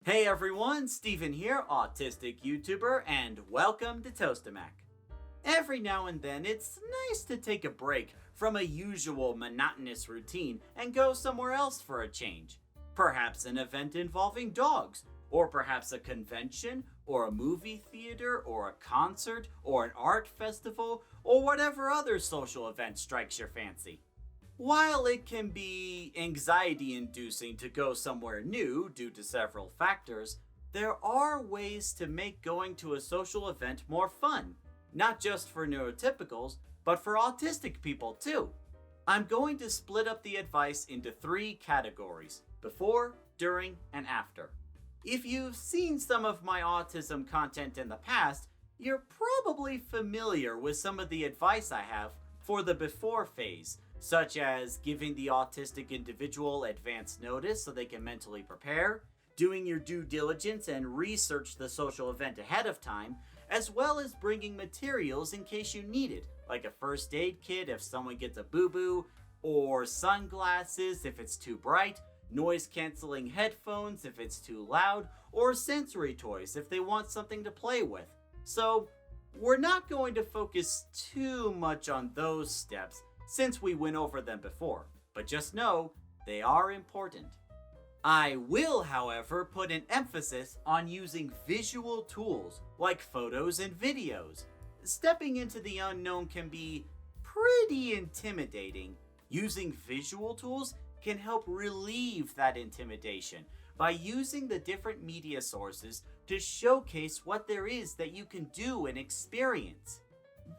Hey everyone, Steven here, Autistic YouTuber, and welcome to Tostemac. Every now and then, it's nice to take a break from a usual monotonous routine and go somewhere else for a change. Perhaps an event involving dogs, or perhaps a convention, or a movie theater, or a concert, or an art festival, or whatever other social event strikes your fancy. While it can be anxiety-inducing to go somewhere new due to several factors, there are ways to make going to a social event more fun, not just for neurotypicals, but for autistic people too. I'm going to split up the advice into 3 categories: before, during, and after. If you've seen some of my autism content in the past, you're probably familiar with some of the advice I have for the before phase, such as giving the autistic individual advance notice so they can mentally prepare, doing your due diligence and research the social event ahead of time, as well as bringing materials in case you need it, like a first aid kit if someone gets a boo-boo, or sunglasses if it's too bright, noise-canceling headphones if it's too loud, or sensory toys if they want something to play with. So, we're not going to focus too much on those steps, since we went over them before, but just know they are important. I will, however, put an emphasis on using visual tools like photos and videos. Stepping into the unknown can be pretty intimidating. Using visual tools can help relieve that intimidation by using the different media sources to showcase what there is that you can do and experience.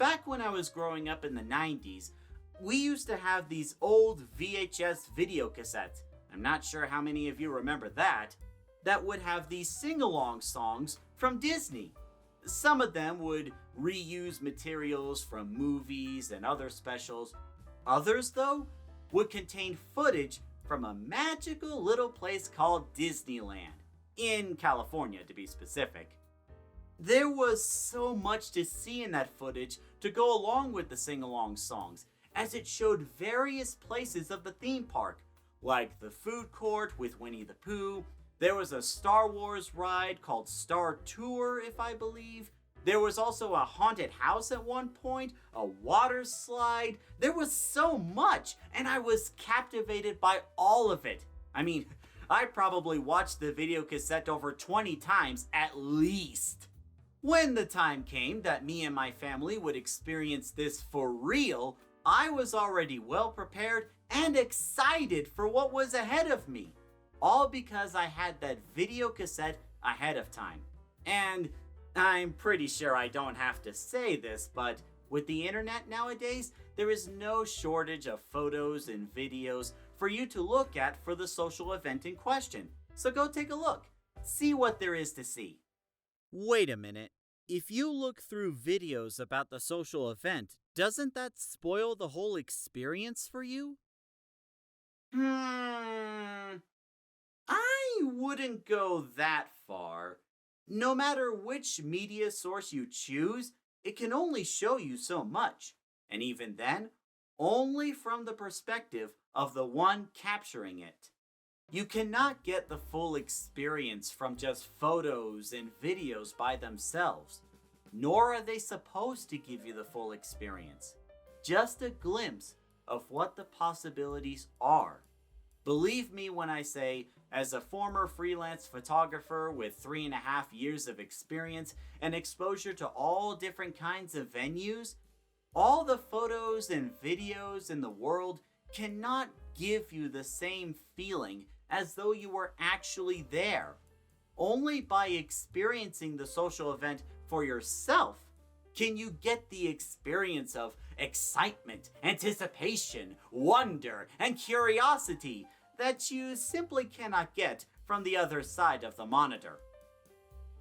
Back when I was growing up in the 90s, we used to have these old VHS video cassettes, I'm not sure how many of you remember that would have these sing-along songs from Disney. Some of them would reuse materials from movies and other specials. Others, though, would contain footage from a magical little place called Disneyland, in California to be specific. There was so much to see in that footage to go along with the sing-along songs, as it showed various places of the theme park, like the food court with Winnie the Pooh. There was a Star Wars ride called Star Tour, if I believe. There was also a haunted house at one point, a water slide. There was so much, and I was captivated by all of it. I mean, I probably watched the video cassette over 20 times at least. When the time came that me and my family would experience this for real, I was already well prepared and excited for what was ahead of me, all because I had that video cassette ahead of time. And I'm pretty sure I don't have to say this, but with the internet nowadays, there is no shortage of photos and videos for you to look at for the social event in question. So go take a look, see what there is to see. Wait a minute. If you look through videos about the social event, doesn't that spoil the whole experience for you? I wouldn't go that far. No matter which media source you choose, it can only show you so much. And even then, only from the perspective of the one capturing it. You cannot get the full experience from just photos and videos by themselves, nor are they supposed to give you the full experience, just a glimpse of what the possibilities are. Believe me when I say, as a former freelance photographer with 3.5 years of experience and exposure to all different kinds of venues, all the photos and videos in the world cannot give you the same feeling as though you were actually there. Only by experiencing the social event for yourself can you get the experience of excitement, anticipation, wonder, and curiosity that you simply cannot get from the other side of the monitor.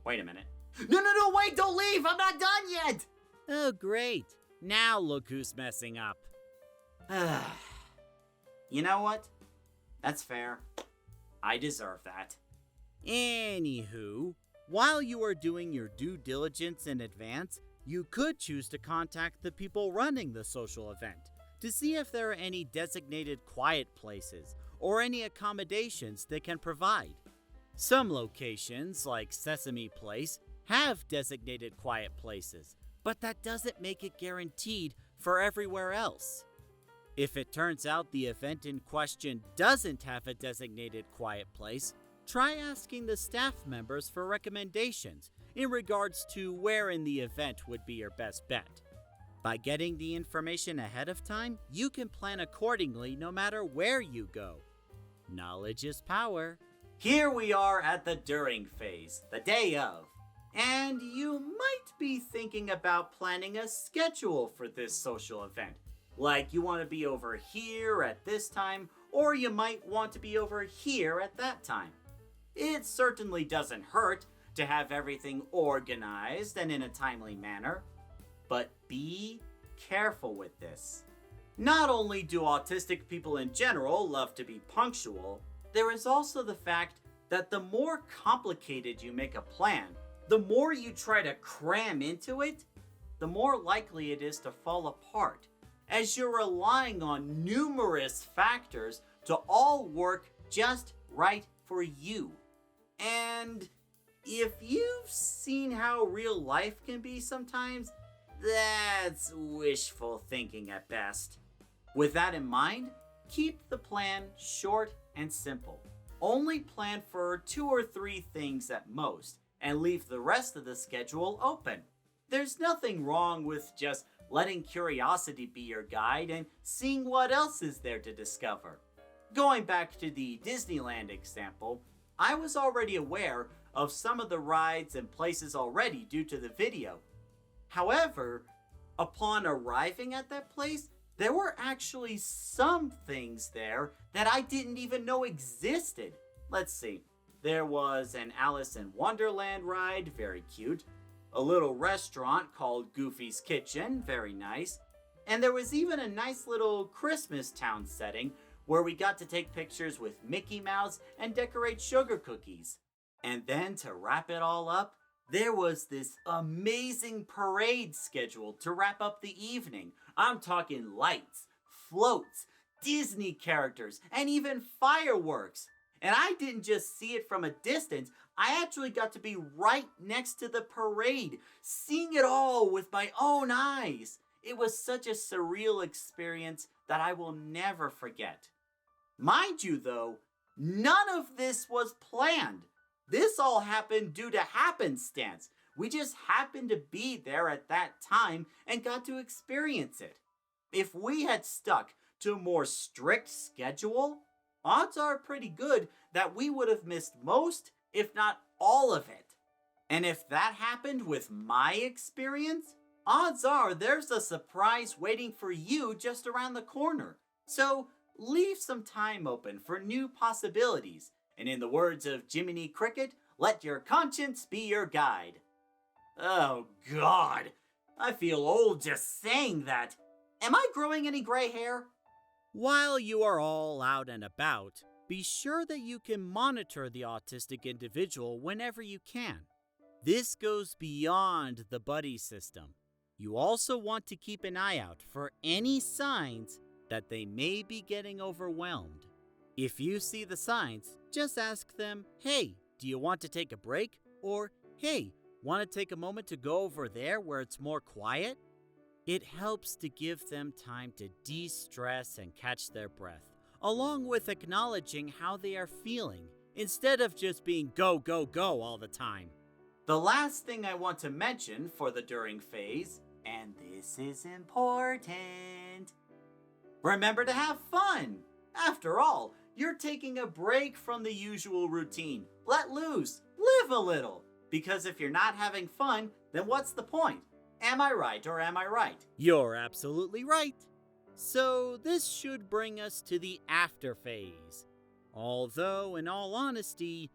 Wait a minute. No, wait, don't leave! I'm not done yet! Oh, great. Now look who's messing up. You know what? That's fair. I deserve that. Anywho, while you are doing your due diligence in advance, you could choose to contact the people running the social event to see if there are any designated quiet places or any accommodations they can provide. Some locations, like Sesame Place, have designated quiet places, but that doesn't make it guaranteed for everywhere else. If it turns out the event in question doesn't have a designated quiet place, try asking the staff members for recommendations in regards to where in the event would be your best bet. By getting the information ahead of time, you can plan accordingly no matter where you go. Knowledge is power. Here we are at the during phase, the day of. And you might be thinking about planning a schedule for this social event. Like you want to be over here at this time, or you might want to be over here at that time. It certainly doesn't hurt to have everything organized and in a timely manner, but be careful with this. Not only do autistic people in general love to be punctual, there is also the fact that the more complicated you make a plan, the more you try to cram into it, the more likely it is to fall apart, as you're relying on numerous factors to all work just right for you. And if you've seen how real life can be sometimes, that's wishful thinking at best. With that in mind, keep the plan short and simple. Only plan for 2 or 3 things at most, and leave the rest of the schedule open. There's nothing wrong with just letting curiosity be your guide and seeing what else is there to discover. Going back to the Disneyland example, I was already aware of some of the rides and places already due to the video. However, upon arriving at that place, there were actually some things there that I didn't even know existed. Let's see. There was an Alice in Wonderland ride, very cute. A little restaurant called Goofy's Kitchen, very nice. And there was even a nice little Christmas town setting where we got to take pictures with Mickey Mouse and decorate sugar cookies. And then to wrap it all up, there was this amazing parade scheduled to wrap up the evening. I'm talking lights, floats, Disney characters, and even fireworks. And I didn't just see it from a distance, I actually got to be right next to the parade, seeing it all with my own eyes. It was such a surreal experience that I will never forget. Mind you though, none of this was planned. This all happened due to happenstance. We just happened to be there at that time and got to experience it. If we had stuck to a more strict schedule, odds are pretty good that we would have missed most, if not all of it. And if that happened with my experience, odds are there's a surprise waiting for you just around the corner. So leave some time open for new possibilities. And in the words of Jiminy Cricket, let your conscience be your guide. Oh God, I feel old just saying that. Am I growing any gray hair? While you are all out and about, be sure that you can monitor the autistic individual whenever you can. This goes beyond the buddy system. You also want to keep an eye out for any signs that they may be getting overwhelmed. If you see the signs, just ask them, hey, do you want to take a break? Or, hey, want to take a moment to go over there where it's more quiet? It helps to give them time to de-stress and catch their breath, along with acknowledging how they are feeling, instead of just being go, go, go all the time. The last thing I want to mention for the during phase, and this is important, remember to have fun. After all, you're taking a break from the usual routine. Let loose, live a little. Because if you're not having fun, then what's the point? Am I right or am I right? You're absolutely right. So this should bring us to the after phase. Although, in all honesty,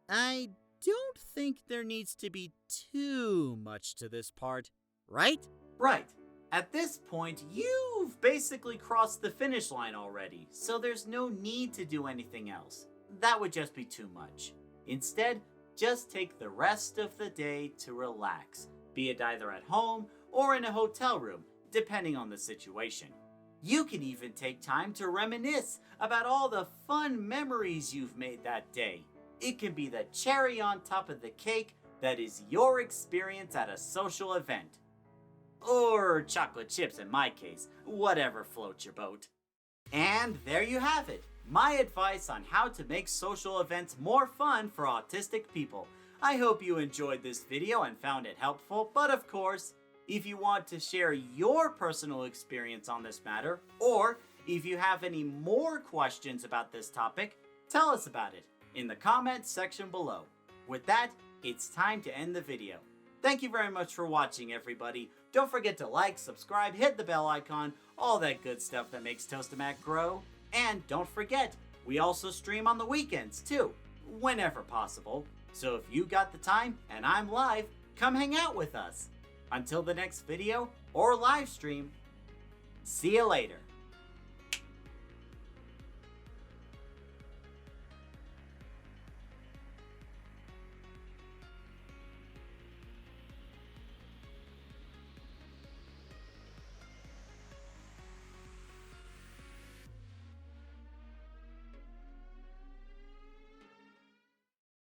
I don't think there needs to be too much to this part, right? Right. At this point, you've basically crossed the finish line already, so there's no need to do anything else. That would just be too much. Instead, just take the rest of the day to relax, be it either at home or in a hotel room, depending on the situation. You can even take time to reminisce about all the fun memories you've made that day. It can be the cherry on top of the cake that is your experience at a social event. Or chocolate chips in my case, whatever floats your boat. And there you have it, my advice on how to make social events more fun for autistic people. I hope you enjoyed this video and found it helpful, but of course, if you want to share your personal experience on this matter, or if you have any more questions about this topic, tell us about it in the comments section below. With that, it's time to end the video. Thank you very much for watching, everybody. Don't forget to like, subscribe, hit the bell icon, all that good stuff that makes Tostemac grow. And don't forget, we also stream on the weekends too, whenever possible. So if you got the time and I'm live, come hang out with us. Until the next video or live stream, see you later.